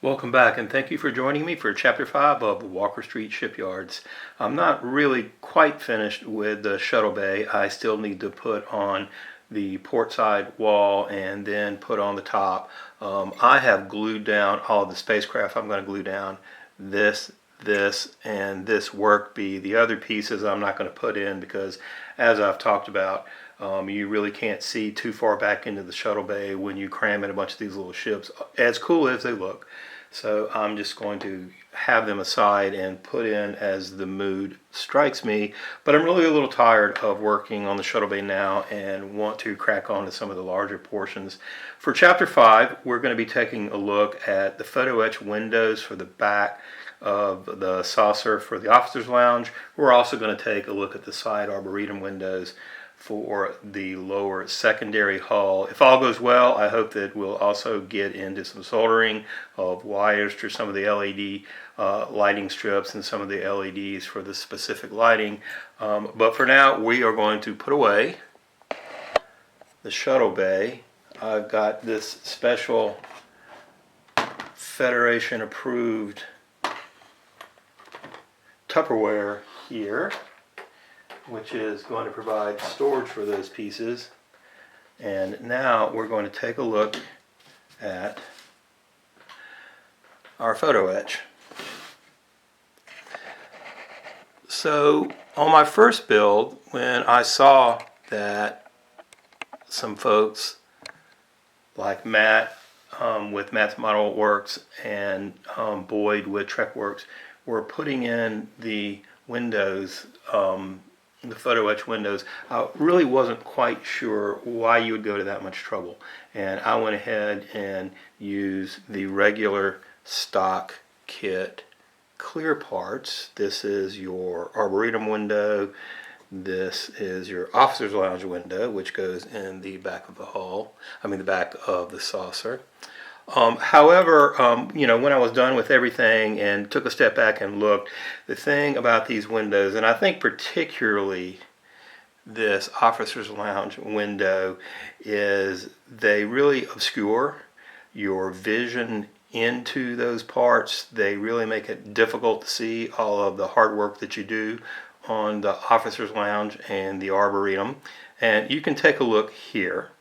Welcome back, and thank you for joining me for Chapter 5 of Walker Street Shipyards. I'm not really quite finished with the shuttle bay. I still need to put on the port side wall and then put on the top. I have glued down all of the spacecraft. I'm going to glue down this, and this work bee. The other pieces I'm not going to put in because, as I've talked about, you really can't see too far back into the shuttle bay when you cram in a bunch of these little ships, as cool as they look. So I'm just going to have them aside and put in as the mood strikes me. But I'm really a little tired of working on the shuttle bay now and want to crack on to some of the larger portions. For Chapter 5, we're going to be taking a look at the photo-etch windows for the back of the saucer for the officer's lounge. We're also going to take a look at the side arboretum windows for the lower secondary hull. If all goes well, I hope that we'll also get into some soldering of wires to some of the LED lighting strips and some of the LEDs for the specific lighting. But for now, we are going to put away the shuttle bay. I've got this special Federation approved Tupperware here, which is going to provide storage for those pieces. And now we're going to take a look at our photo etch. So on my first build, when I saw that some folks like Matt with Matt's Model Works and Boyd with Trek Works were putting in the windows, the photo etch windows, I really wasn't quite sure why you would go to that much trouble. And I went ahead and used the regular stock kit clear parts. This is your arboretum window. This is your officer's lounge window, which goes in the back of the hull, the back of the saucer. However, when I was done with everything and took a step back and looked, the thing about these windows, and I think particularly this officer's lounge window, is they really obscure your vision into those parts. They really make it difficult to see all of the hard work that you do on the officer's lounge and the arboretum. And you can take a look here.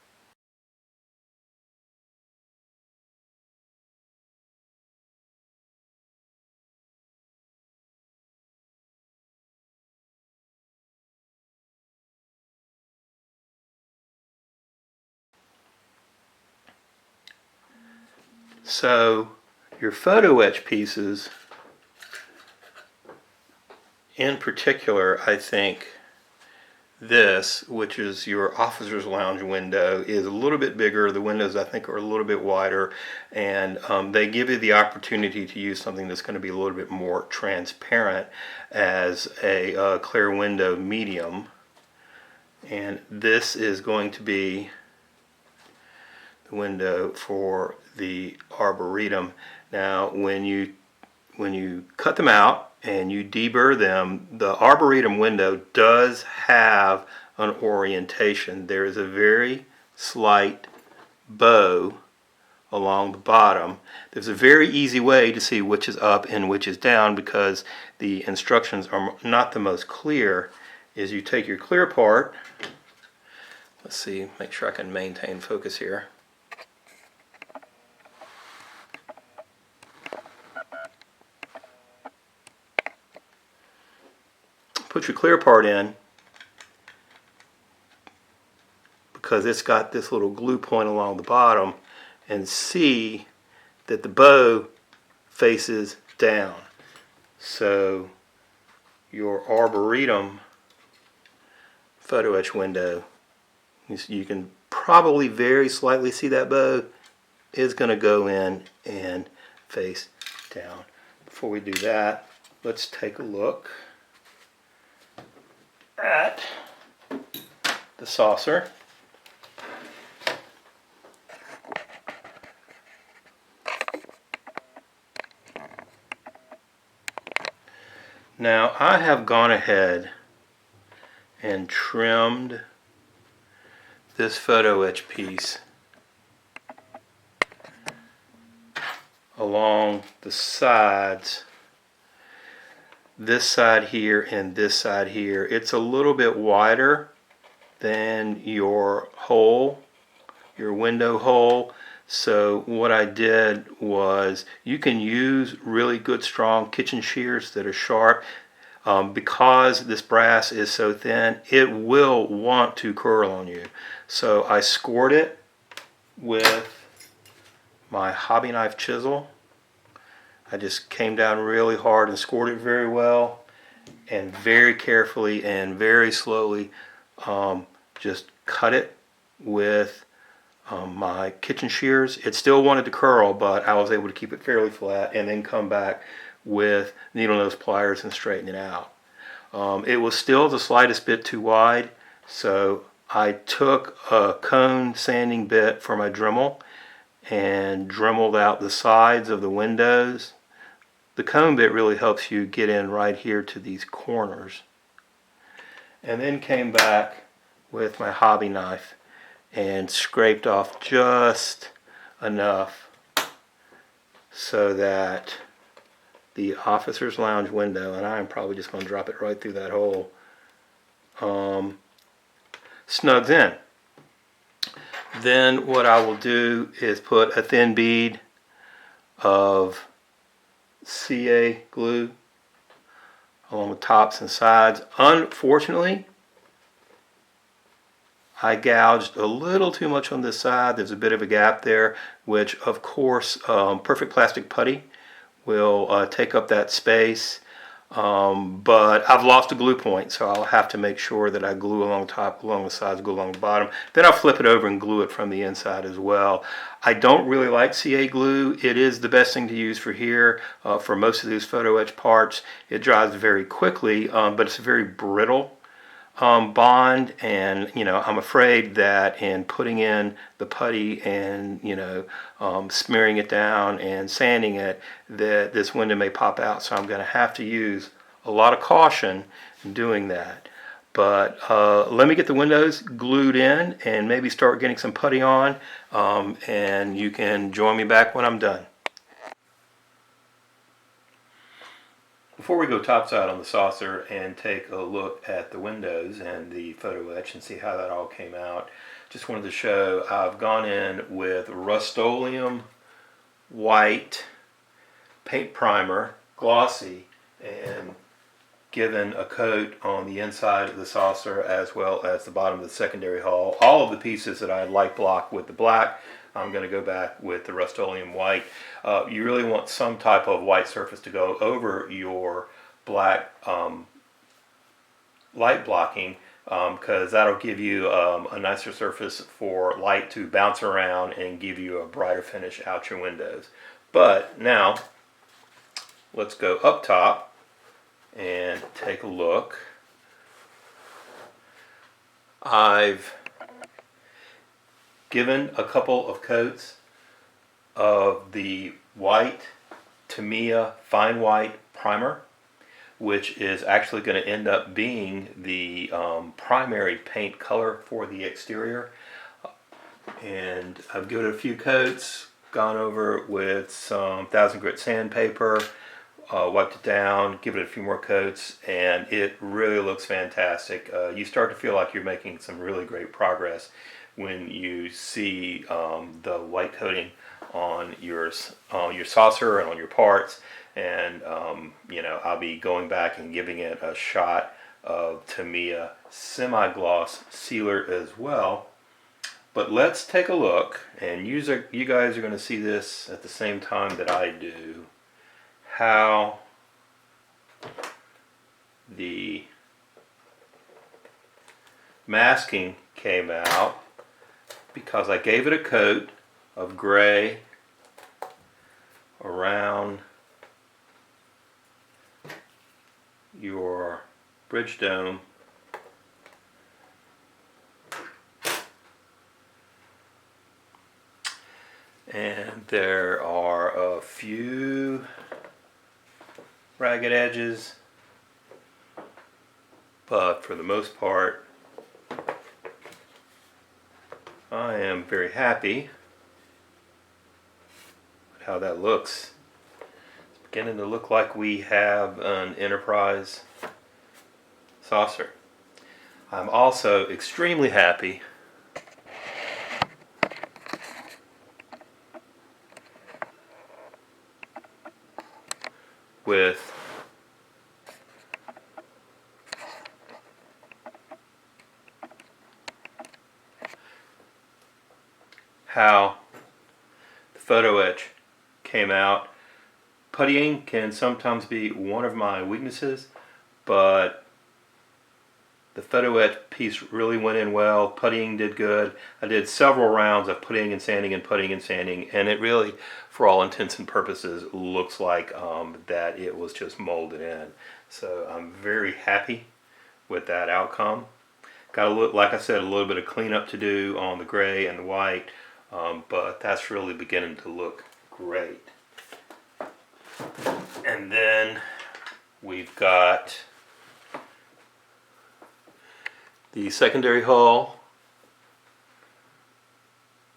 So your photo etch pieces, in particular, I think this, which is your officer's lounge window, is a little bit bigger. The windows, I think, are a little bit wider, and they give you the opportunity to use something that's going to be a little bit more transparent as a clear window medium. And this is going to be window for the arboretum. Now when you cut them out and you deburr them, the arboretum window does have an orientation. There is a very slight bow along the bottom. There's a very easy way to see which is up and which is down because the instructions are not the most clear. Is you take your clear part, let's see, make sure I can maintain focus here. Put your clear part in because it's got this little glue point along the bottom, and see that the bow faces down. So your arboretum photo etch window, you can probably very slightly see that bow, is going to go in and face down. Before we do that, let's take a look at the saucer. Now I have gone ahead and trimmed this photo etch piece along the sides, this side here and this side here. It's a little bit wider than your hole, your window hole. So what I did was, you can use really good strong kitchen shears that are sharp. Because this brass is so thin, it will want to curl on you. So I scored it with my hobby knife chisel. I just came down really hard and scored it very well, and very carefully and very slowly just cut it with my kitchen shears. It still wanted to curl, but I was able to keep it fairly flat and then come back with needle nose pliers and straighten it out. It was still the slightest bit too wide, so I took a cone sanding bit for my Dremel and dremeled out the sides of the windows. The cone bit really helps you get in right here to these corners. And then came back with my hobby knife and scraped off just enough so that the officer's lounge window, and I'm probably just going to drop it right through that hole, snugs in. Then what I will do is put a thin bead of CA glue along the tops and sides. Unfortunately, I gouged a little too much on this side. There's a bit of a gap there, which of course perfect plastic putty will take up that space. But I've lost a glue point, so I'll have to make sure that I glue along the top, along the sides, glue along the bottom. Then I'll flip it over and glue it from the inside as well. I don't really like CA glue. It is the best thing to use for here. For most of these photo etch parts, it dries very quickly, but it's very brittle bond, and I'm afraid that in putting in the putty and smearing it down and sanding it, that this window may pop out. So I'm going to have to use a lot of caution in doing that. But let me get the windows glued in and maybe start getting some putty on, and you can join me back when I'm done. Before we go topside on the saucer and take a look at the windows and the photo etch and see how that all came out, just wanted to show I've gone in with Rust-Oleum white paint primer, glossy, and given a coat on the inside of the saucer as well as the bottom of the secondary hull. All of the pieces that I light block with the black, I'm going to go back with the Rust-Oleum white. You really want some type of white surface to go over your black light blocking, because that'll give you a nicer surface for light to bounce around and give you a brighter finish out your windows. But now let's go up top and take a look. I've given a couple of coats of the white Tamiya fine white primer, which is actually going to end up being the primary paint color for the exterior. And I've given it a few coats, gone over it with some 1000 grit sandpaper, wiped it down, give it a few more coats, and it really looks fantastic. You start to feel like you're making some really great progress when you see the white coating on your saucer and on your parts. And I'll be going back and giving it a shot of Tamiya semi-gloss sealer as well. But let's take a look, and you guys are going to see this at the same time that I do, how the masking came out, because I gave it a coat of gray around your bridge dome, and there are a few ragged edges, but for the most part I am very happy with how that looks. beginning to look like we have an Enterprise saucer. I'm also extremely happy with how the Photoetch came out. Puttying can sometimes be one of my weaknesses, but the Photoetch piece really went in well. Puttying did good. I did several rounds of puttying and sanding and puttying and sanding, and it really, for all intents and purposes, looks like that it was just molded in. So I'm very happy with that outcome. Got a little, like I said, a little bit of cleanup to do on the gray and the white, but that's really beginning to look great. And then we've got the secondary hull,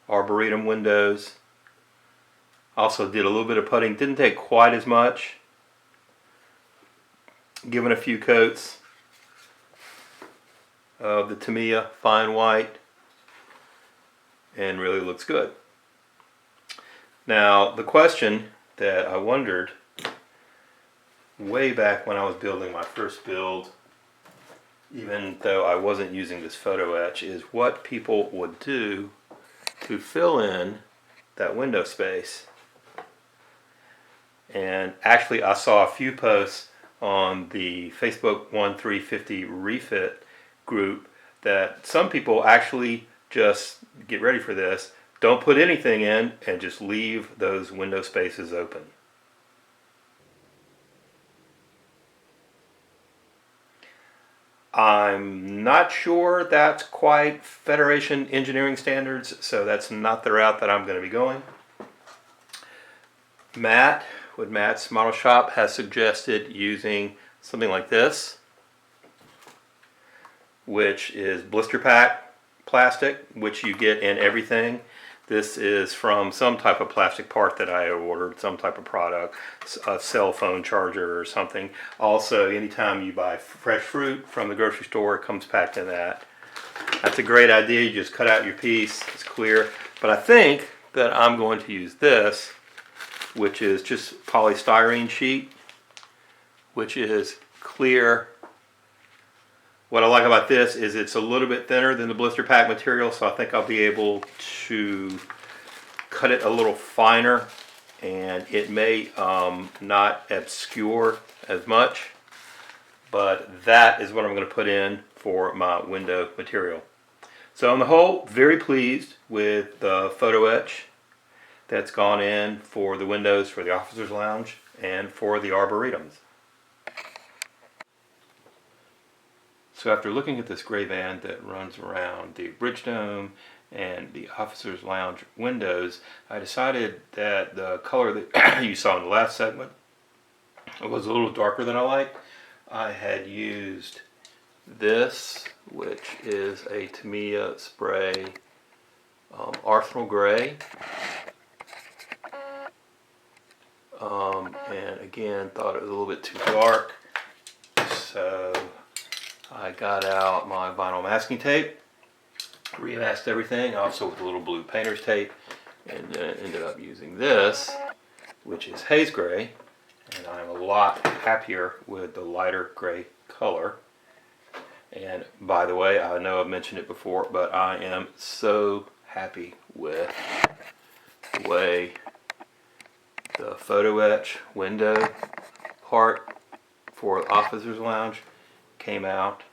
arboretum windows. Also did a little bit of putting, didn't take quite as much. Given a few coats of the Tamiya fine white, and really looks good. Now the question that I wondered way back when I was building my first build, even though I wasn't using this Photoetch, is what people would do to fill in that window space. And actually I saw a few posts on the Facebook 1350 refit group that some people actually just, get ready for this, don't put anything in and just leave those window spaces open. I'm not sure that's quite Federation engineering standards, so that's not the route that I'm going to be going. Matt, with Matt's Model Shop, has suggested using something like this, which is blister pack plastic, which you get in everything. This is from some type of plastic part that I ordered, some type of product, a cell phone charger or something. Also, anytime you buy fresh fruit from the grocery store, it comes packed in that. That's a great idea. You just cut out your piece, it's clear. But I think that I'm going to use this, which is just polystyrene sheet, which is clear. What I like about this is it's a little bit thinner than the blister pack material, so I think I'll be able to cut it a little finer, and it may not obscure as much, but that is what I'm going to put in for my window material. So on the whole, very pleased with the Photoetch that's gone in for the windows for the officers' lounge and for the arboretums. So after looking at this gray band that runs around the bridge dome and the officers' lounge windows, I decided that the color that you saw in the last segment was a little darker than I like. I had used this, which is a Tamiya spray Arsenal Gray. And again, thought it was a little bit too dark, so I got out my vinyl masking tape, remasked everything, also with a little blue painter's tape, and then ended up using this, which is haze gray, and I'm a lot happier with the lighter gray color. And by the way, I know I've mentioned it before, but I am so happy with the way the Photoetch window part for the officers' lounge came out,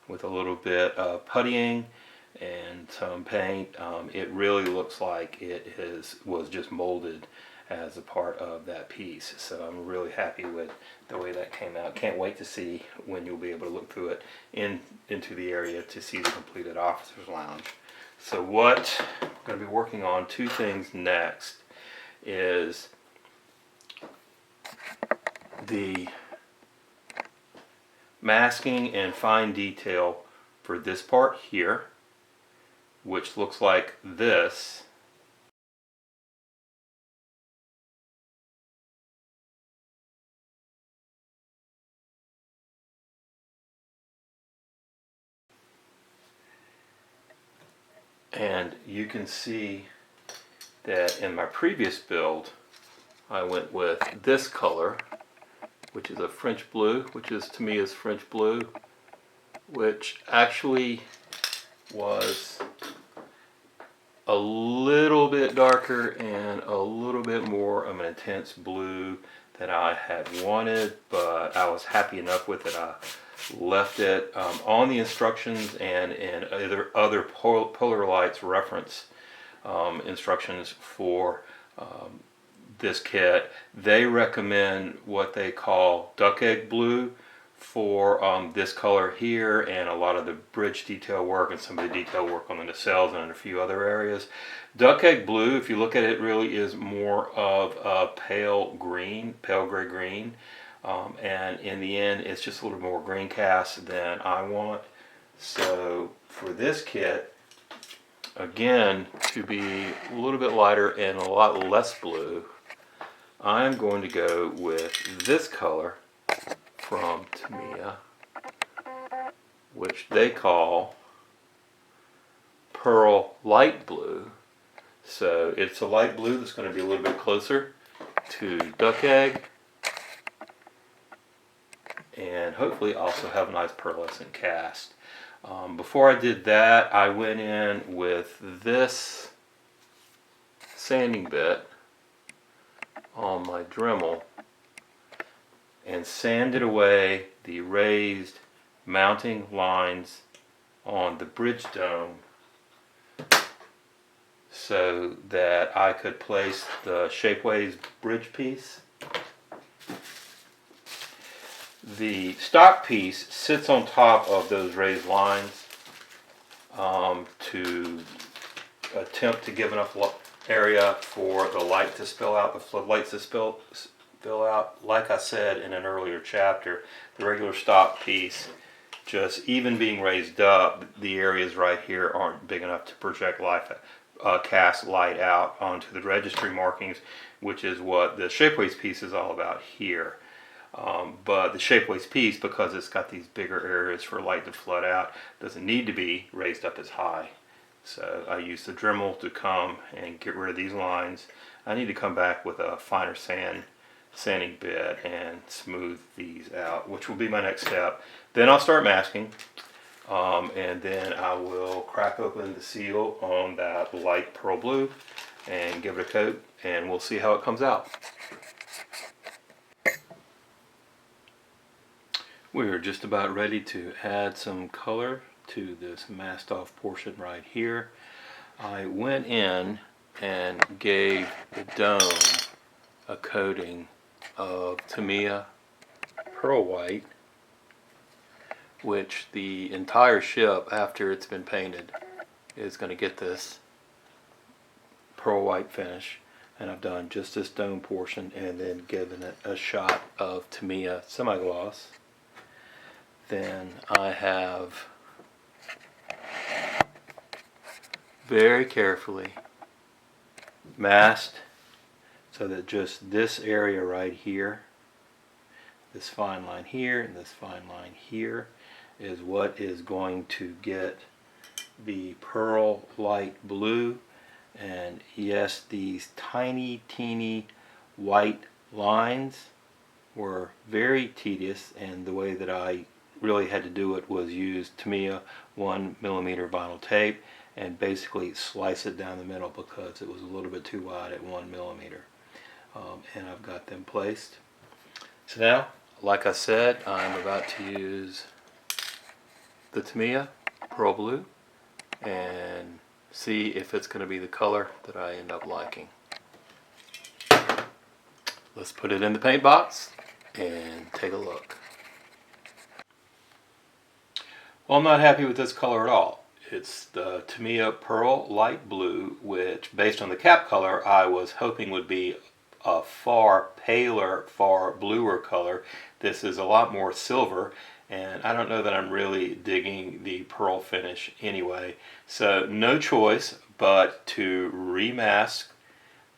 with a little bit of puttying and some paint. It really looks like it was just molded as a part of that piece. So I'm really happy with the way that came out. Can't wait to see when you'll be able to look through it into the area to see the completed officers' lounge. So what I'm going to be working on, two things next, is the masking and fine detail for this part here, which looks like this. And you can see that in my previous build I went with this color, which is a French blue, which is to me is French blue, which actually was a little bit darker and a little bit more of an intense blue than I had wanted, but I was happy enough with it. I left it on the instructions and in other Polar Lights reference instructions for this kit. They recommend what they call duck egg blue for this color here, and a lot of the bridge detail work and some of the detail work on the nacelles and a few other areas. Duck egg blue, if you look at it, really is more of a pale green, pale gray green, and in the end it's just a little more green cast than I want. So for this kit, again, to be a little bit lighter and a lot less blue, I'm going to go with this color from Tamiya, which they call Pearl Light Blue. So it's a light blue that's going to be a little bit closer to duck egg, and hopefully also have a nice pearlescent cast. Before I did that, I went in with this sanding bit on my Dremel and sanded away the raised mounting lines on the bridge dome so that I could place the Shapeways bridge piece. The stock piece sits on top of those raised lines to attempt to give enough area for the light to spill out, the floodlights to spill out. Like I said in an earlier chapter, the regular stock piece, just even being raised up, the areas right here aren't big enough to project light, cast light out onto the registry markings, which is what the Shapeways piece is all about here. But the Shapeways piece, because it's got these bigger areas for light to flood out, doesn't need to be raised up as high. So I use the Dremel to come and get rid of these lines. I need to come back with a finer sanding bit and smooth these out, which will be my next step. Then I'll start masking, and then I will crack open the seal on that light pearl blue and give it a coat, and we'll see how it comes out. We are just about ready to add some color to this masked off portion right here. I went in and gave the dome a coating of Tamiya pearl white, which the entire ship, after it's been painted, is going to get this pearl white finish. And I've done just this dome portion and then given it a shot of Tamiya semi-gloss. Then I have very carefully masked so that just this area right here, this fine line here and this fine line here, is what is going to get the pearl light blue. And yes, these tiny teeny white lines were very tedious, and the way that I really had to do it was use Tamiya 1mm vinyl tape and basically slice it down the middle because it was a little bit too wide at 1mm. And I've got them placed. So now, like I said, I'm about to use the Tamiya Pearl Blue and see if it's going to be the color that I end up liking. Let's put it in the paint box and take a look. Well, I'm not happy with this color at all. It's the Tamiya Pearl Light Blue, which, based on the cap color, I was hoping would be a far paler, far bluer color. This is a lot more silver, and I don't know that I'm really digging the pearl finish anyway. So no choice but to remask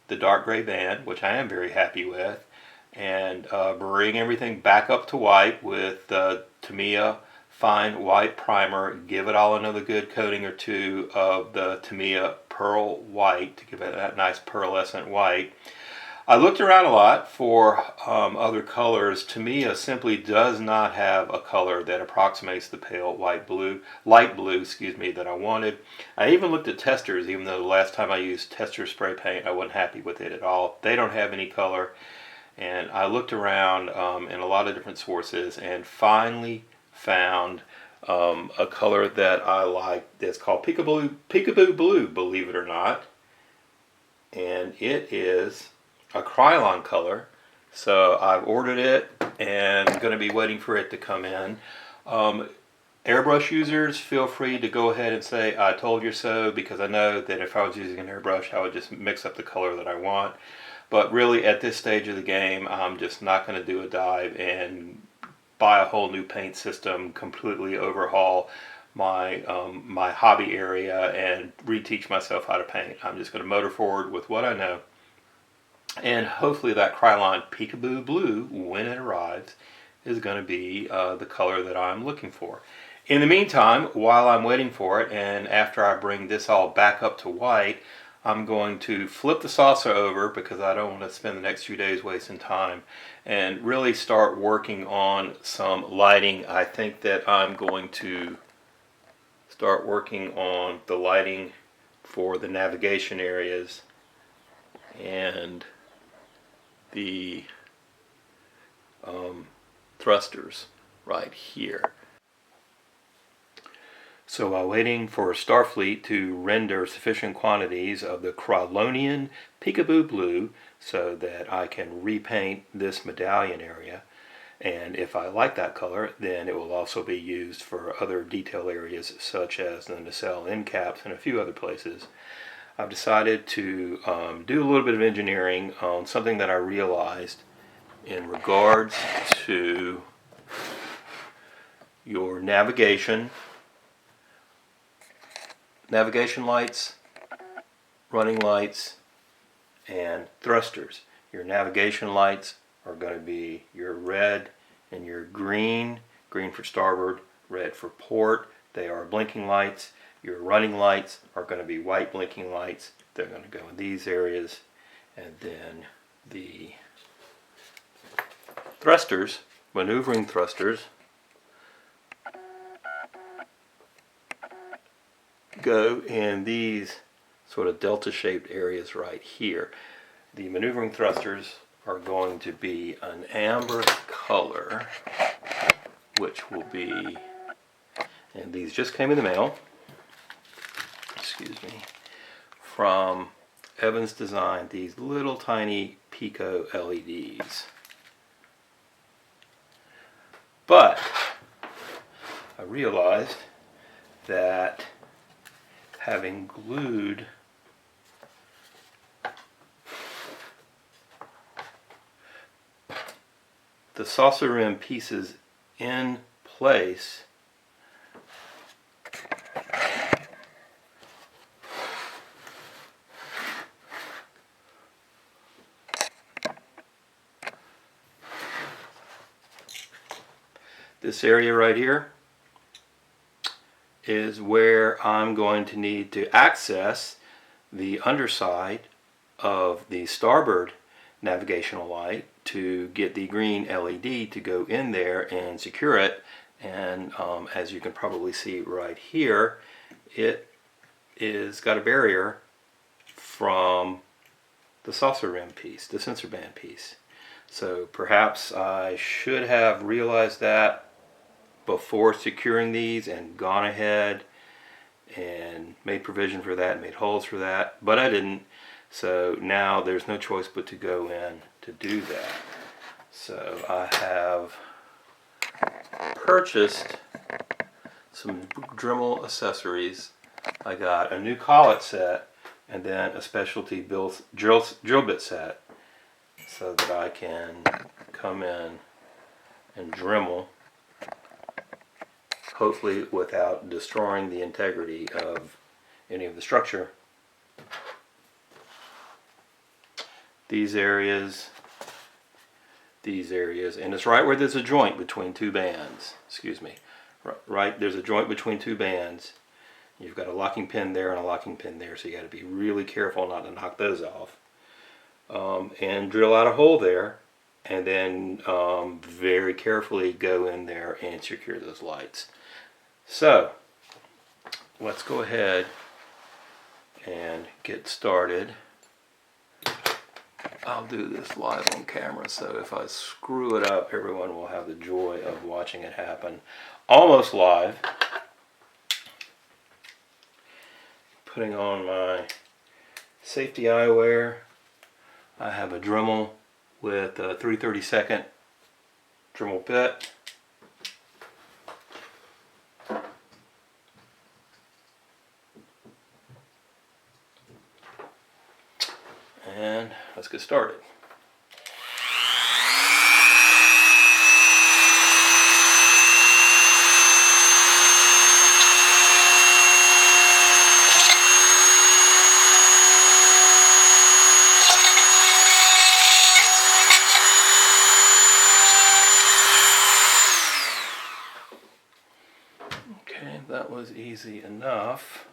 the dark gray band, which I am very happy with, and bring everything back up to white with the Tamiya fine white primer, give it all another good coating or two of the Tamiya Pearl White to give it that nice pearlescent white. I looked around a lot for other colors. Tamiya simply does not have a color that approximates the pale light blue, that I wanted. I even looked at testers, even though the last time I used tester spray paint, I wasn't happy with it at all. They don't have any color. And I looked around in a lot of different sources and finally found a color that I like that's called Peekaboo Blue, believe it or not. And it is a Krylon color. So I've ordered it and I'm going to be waiting for it to come in. Airbrush users, feel free to go ahead and say I told you so, because I know that if I was using an airbrush I would just mix up the color that I want. But really at this stage of the game I'm just not going to do a dive and buy a whole new paint system, completely overhaul my my hobby area and reteach myself how to paint. I'm just going to motor forward with what I know. And hopefully that Krylon Peekaboo Blue, when it arrives, is going to be the color that I'm looking for. In the meantime, while I'm waiting for it, and after I bring this all back up to white, I'm going to flip the saucer over, because I don't want to spend the next few days wasting time, and really start working on some lighting. I think that I'm going to start working on the lighting for the navigation areas and the thrusters right here. So while waiting for Starfleet to render sufficient quantities of the Krylonian Peekaboo Blue so that I can repaint this medallion area, and if I like that color, then it will also be used for other detail areas such as the nacelle end caps and a few other places, I've decided to do a little bit of engineering on something that I realized in regards to your navigation lights, running lights, and thrusters. Your navigation lights are going to be your red and your green for starboard, red for port. They are blinking lights. Your running lights are going to be white blinking lights. They're going to go in these areas. And then the thrusters, maneuvering thrusters, go in these sort of delta shaped areas right here. The maneuvering thrusters are going to be an amber color, which will be, and these just came in the mail, excuse me, from Evans Design, these little tiny Pico LEDs. But I realized that having glued the saucer rim pieces in place, this area right here is where I'm going to need to access the underside of the starboard navigational light to get the green LED to go in there and secure it. And as you can probably see right here, it is got a barrier from the saucer rim piece, the sensor band piece. So perhaps I should have realized that before securing these and gone ahead and made provision for that, made holes for that, but I didn't. So now there's no choice but to go in to do that. So I have purchased some Dremel accessories. I got a new collet set and then a specialty drill bit set so that I can come in and Dremel, hopefully without destroying the integrity of any of the structure. These areas, and it's right where there's a joint between two bands, excuse me, right, there's a joint between two bands. You've got a locking pin there and a locking pin there, so you got to be really careful not to knock those off. And drill out a hole there, and then very carefully go in there and secure those lights. So let's go ahead and get started. I'll do this live on camera, so if I screw it up, everyone will have the joy of watching it happen. Almost live. Putting on my safety eyewear. I have a Dremel with a 3/32 Dremel bit. And let's get started. Okay, that was easy enough.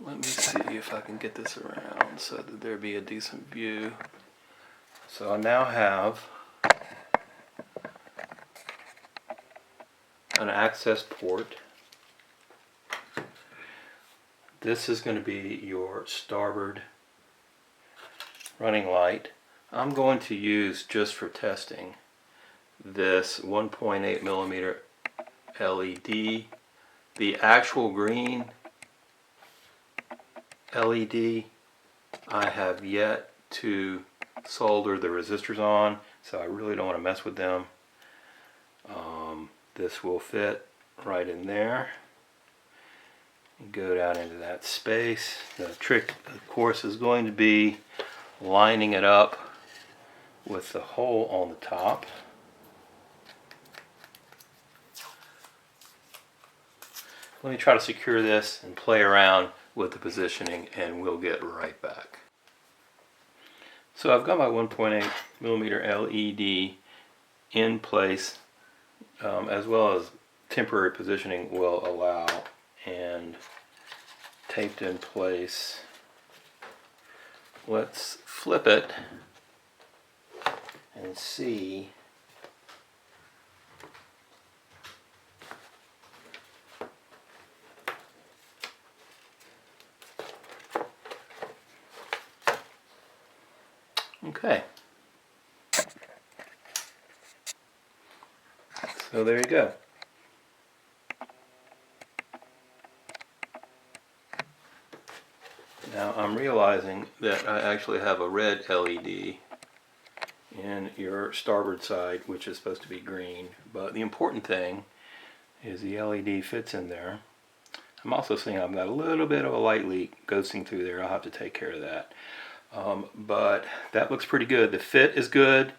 Let me see if I can get this around so that there be a decent view. So I now have an access port. This is going to be your starboard running light. I'm going to use, just for testing, this 1.8 millimeter LED. The actual green LED, I have yet to solder the resistors on, so I really don't want to mess with them. This will fit right in there and go down into that space. The trick, of course, is going to be lining it up with the hole on the top. Let me try to secure this and play around with the positioning, and we'll get right back. So I've got my 1.8 millimeter LED in place, as well as temporary positioning will allow, and taped in place. Let's flip it and see . Okay, so there you go. Now I'm realizing that I actually have a red LED in your starboard side, which is supposed to be green, but the important thing is the LED fits in there. I'm also seeing I've got a little bit of a light leak ghosting through there. I'll have to take care of that. But that looks pretty good. The fit is good,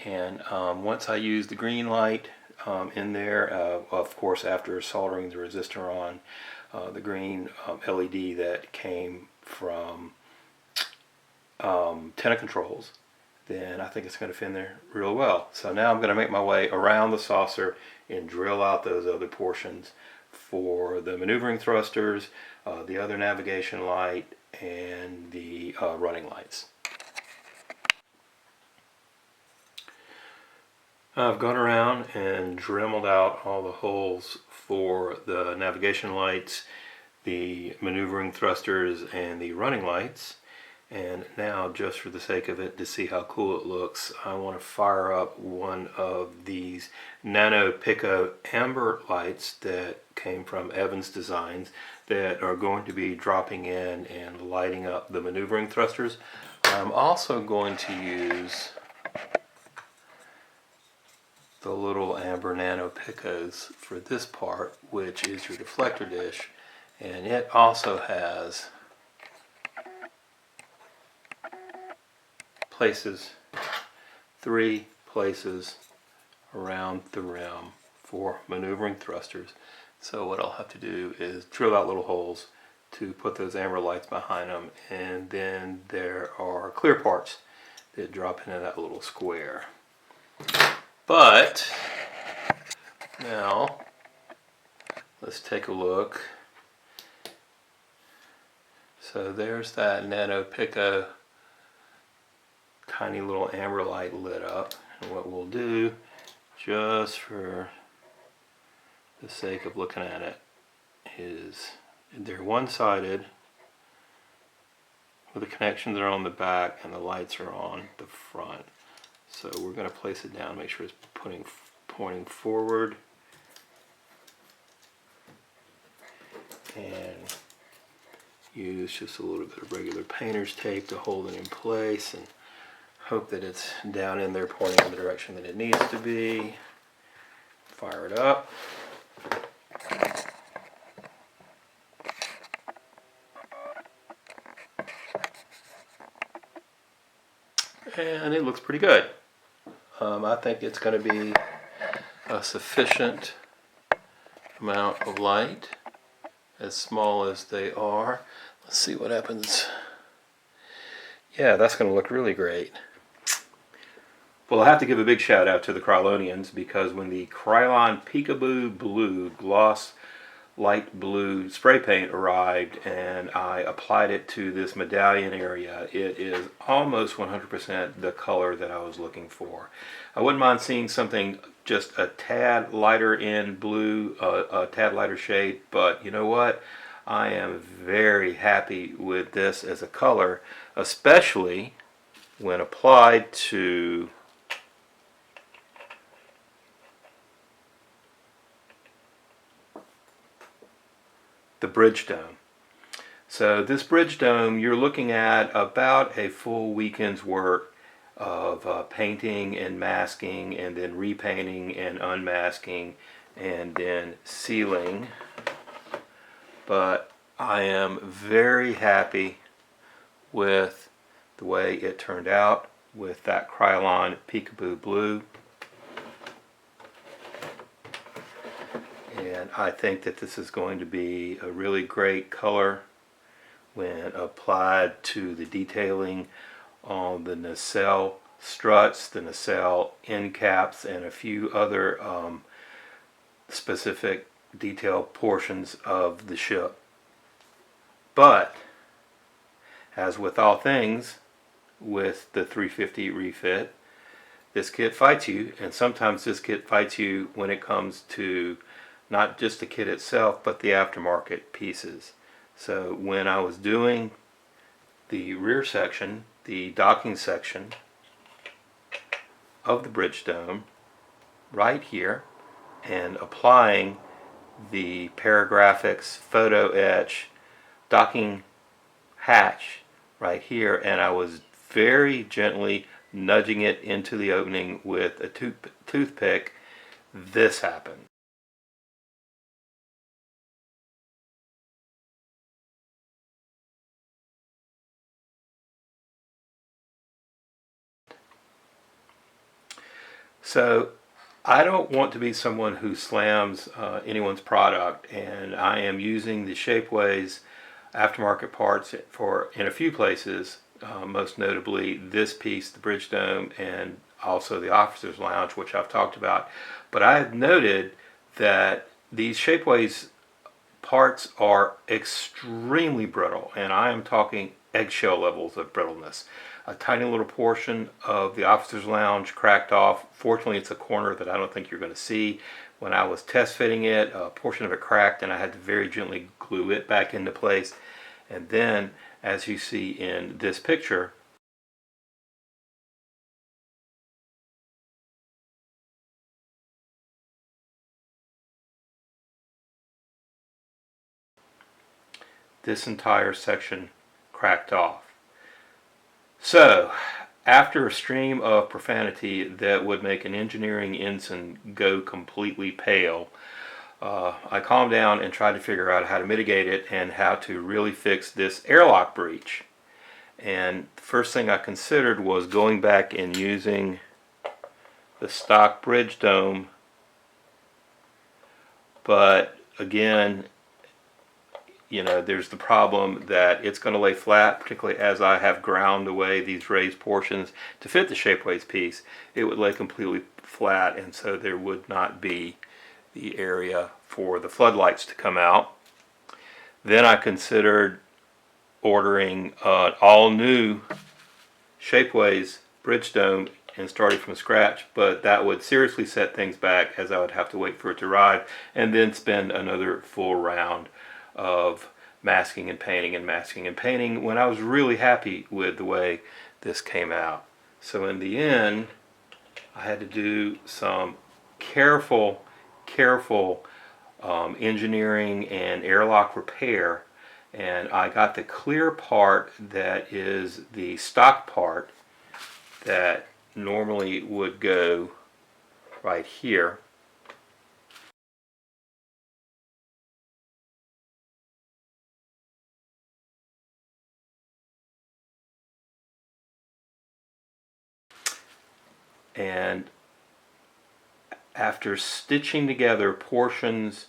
and once I use the green light in there, of course after soldering the resistor on, the green LED that came from Tenna Controls, then I think it's going to fit in there real well. So now I'm going to make my way around the saucer and drill out those other portions for the maneuvering thrusters, the other navigation light, and the running lights. I've gone around and dremeled out all the holes for the navigation lights, the maneuvering thrusters, and the running lights. And now, just for the sake of it, to see how cool it looks, I want to fire up one of these Nano Pico amber lights that came from Evans Designs that are going to be dropping in and lighting up the maneuvering thrusters. I'm also going to use the little amber Nano Picos for this part, which is your deflector dish, and it also has places, 3 places around the rim for maneuvering thrusters. So what I'll have to do is drill out little holes to put those amber lights behind them, and then there are clear parts that drop into that little square. But now let's take a look. So there's that Nano Pico tiny little amber light lit up. And what we'll do, just for the sake of looking at it, is they're one-sided with the connections are on the back and the lights are on the front. So we're going to place it down, make sure it's pointing forward, and use just a little bit of regular painter's tape to hold it in place and hope that it's down in there pointing in the direction that it needs to be. Fire it up. And it looks pretty good. I think it's going to be a sufficient amount of light, as small as they are. Let's see what happens. Yeah, that's going to look really great. Well, I have to give a big shout out to the Krylonians, because when the Krylon Peekaboo Blue Gloss Light Blue spray paint arrived and I applied it to this medallion area, it is almost 100% the color that I was looking for. I wouldn't mind seeing something just a tad lighter in blue, a tad lighter shade, but you know what? I am very happy with this as a color, especially when applied to the bridge dome. So this bridge dome, you're looking at about a full weekend's work of painting and masking and then repainting and unmasking and then sealing. But I am very happy with the way it turned out with that Krylon Peekaboo Blue. And I think that this is going to be a really great color when applied to the detailing on the nacelle struts, the nacelle end caps, and a few other specific detail portions of the ship. But, as with all things with the 350 refit, this kit fights you, and sometimes this kit fights you when it comes to not just the kit itself, but the aftermarket pieces. So when I was doing the rear section, the docking section of the bridge dome, right here, and applying the Paragraphics Photoetch docking hatch right here, and I was very gently nudging it into the opening with a toothpick, this happened. So I don't want to be someone who slams anyone's product, and I am using the Shapeways aftermarket parts in a few places, most notably this piece, the bridge dome, and also the officer's lounge, which I've talked about. But I have noted that these Shapeways parts are extremely brittle, and I am talking eggshell levels of brittleness. A tiny little portion of the officer's lounge cracked off. Fortunately, it's a corner that I don't think you're going to see. When I was test fitting it, a portion of it cracked and I had to very gently glue it back into place. And then, as you see in this picture, this entire section cracked off. So, after a stream of profanity that would make an engineering ensign go completely pale, I calmed down and tried to figure out how to mitigate it and how to really fix this airlock breach. And the first thing I considered was going back and using the stock bridge dome, but again, you know, there's the problem that it's going to lay flat, particularly as I have ground away these raised portions to fit the Shapeways piece. It would lay completely flat, and so there would not be the area for the floodlights to come out. Then I considered ordering an all-new Shapeways bridge dome and starting from scratch, but that would seriously set things back as I would have to wait for it to arrive and then spend another full round of masking and painting and masking and painting when I was really happy with the way this came out. So in the end, I had to do some careful engineering and airlock repair, and I got the clear part that is the stock part that normally would go right here. And after stitching together portions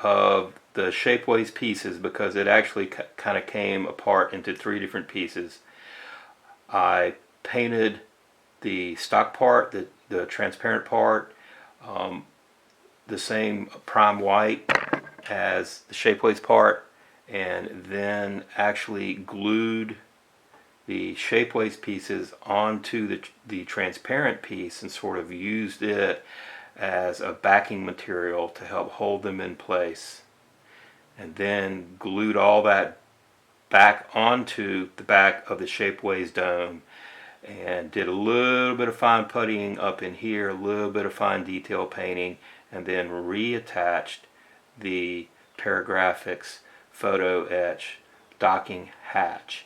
of the Shapeways pieces, because it actually kind of came apart into 3 different pieces, I painted the stock part, the transparent part, the same prime white as the Shapeways part, and then actually glued the Shapeways pieces onto the transparent piece and sort of used it as a backing material to help hold them in place, and then glued all that back onto the back of the Shapeways dome and did a little bit of fine puttying up in here, a little bit of fine detail painting, and then reattached the Paragraphics Photoetch docking hatch.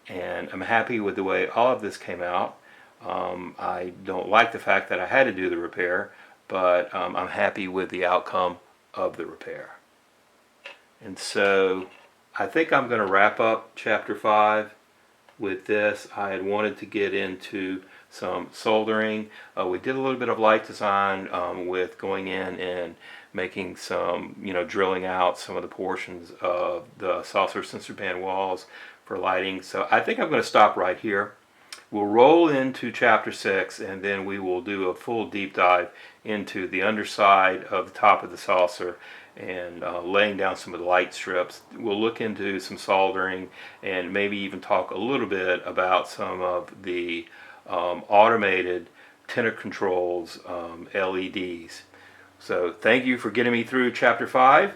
And I'm happy with the way all of this came out. I don't like the fact that I had to do the repair, but I'm happy with the outcome of the repair. And so I think I'm going to wrap up Chapter 5 with this. I had wanted to get into some soldering. We did a little bit of light design with going in and making some, drilling out some of the portions of the saucer sensor band walls for lighting. So I think I'm going to stop right here. We'll roll into Chapter 6, and then we will do a full deep dive into the underside of the top of the saucer and laying down some of the light strips. We'll look into some soldering and maybe even talk a little bit about some of the automated tenor controls LEDs. So thank you for getting me through Chapter 5.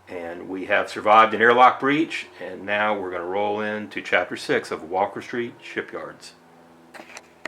And we have survived an airlock breach, and now we're going to roll into Chapter 6 of Walker Street Shipyards.